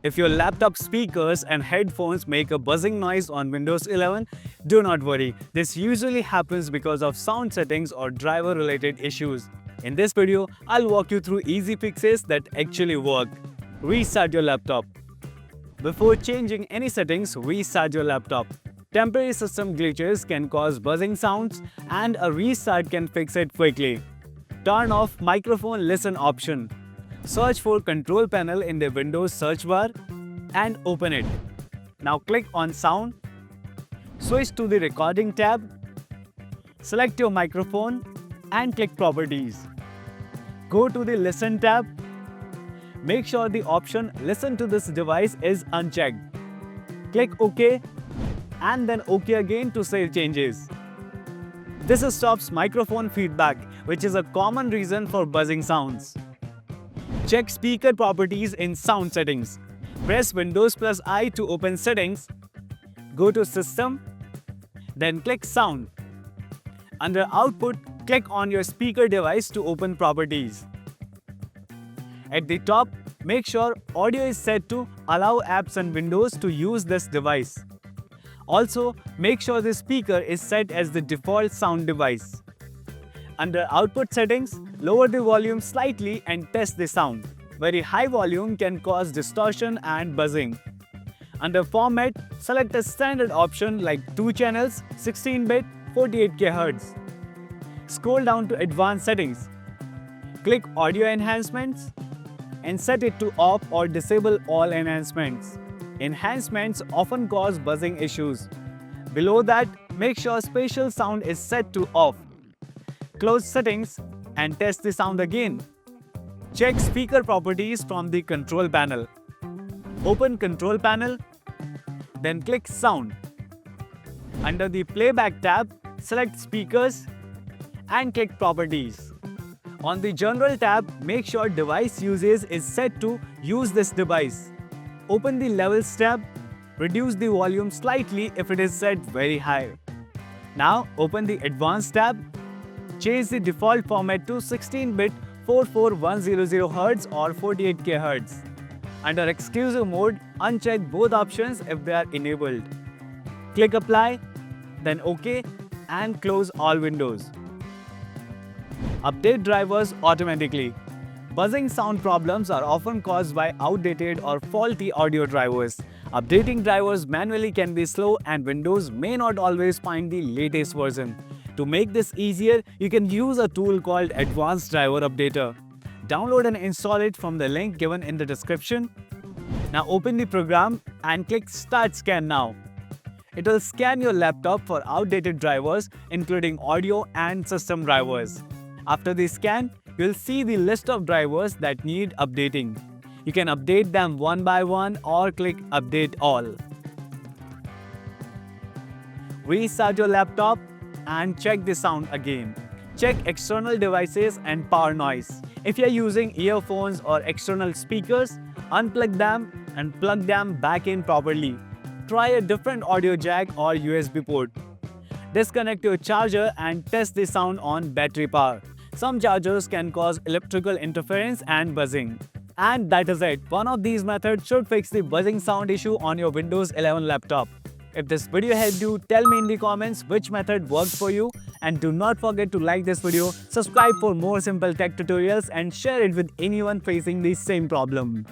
If your laptop speakers and headphones make a buzzing noise on Windows 11, do not worry. This usually happens because of sound settings or driver-related issues. In this video, I'll walk you through easy fixes that actually work. Restart your laptop. Before changing any settings, restart your laptop. Temporary system glitches can cause buzzing sounds, and a restart can fix it quickly. Turn off microphone listen option. Search for control panel in the Windows search bar and open it. Now click on sound. Switch to the recording tab. Select your microphone and click properties. Go to the listen tab. Make sure the option listen to this device is unchecked. Click OK and then OK again to save changes. This stops microphone feedback, which is a common reason for buzzing sounds. Check speaker properties in sound settings. Press Windows plus I to open settings. Go to System, then click Sound. Under Output, click on your speaker device to open properties. At the top, make sure audio is set to allow apps and windows to use this device. Also, make sure the speaker is set as the default sound device. Under Output settings, lower the volume slightly and test the sound. Very high volume can cause distortion and buzzing. Under Format, select a standard option like 2 channels, 16-bit, 48 kHz. Scroll down to Advanced Settings. Click Audio Enhancements and set it to off or disable all enhancements. Enhancements often cause buzzing issues. Below that, make sure Spatial Sound is set to off. Close settings and test the sound again. Check speaker properties from the control panel. Open control panel, then click sound. Under the playback tab, select speakers and click properties. On the general tab, make sure device usage is set to use this device. Open the levels tab, reduce the volume slightly if it is set very high. Now open the advanced tab. Change the default format to 16-bit 44100 Hz or 48 kHz. Under exclusive mode, uncheck both options if they are enabled. Click Apply, then OK and close all windows. Update drivers automatically. Buzzing sound problems are often caused by outdated or faulty audio drivers. Updating drivers manually can be slow and Windows may not always find the latest version. To make this easier, you can use a tool called Advanced Driver Updater. Download and install it from the link given in the description. Now open the program and click Start Scan Now. It will scan your laptop for outdated drivers, including audio and system drivers. After the scan, you'll see the list of drivers that need updating. You can update them one by one or click Update All. Restart your laptop and check the sound again. Check external devices and power noise. If you're using earphones or external speakers, unplug them and plug them back in properly. Try a different audio jack or USB port. Disconnect your charger and test the sound on battery power. Some chargers can cause electrical interference and buzzing. And that is it. One of these methods should fix the buzzing sound issue on your Windows 11 laptop. If this video helped you, tell me in the comments which method worked for you, and do not forget to like this video, subscribe for more simple tech tutorials and share it with anyone facing the same problem.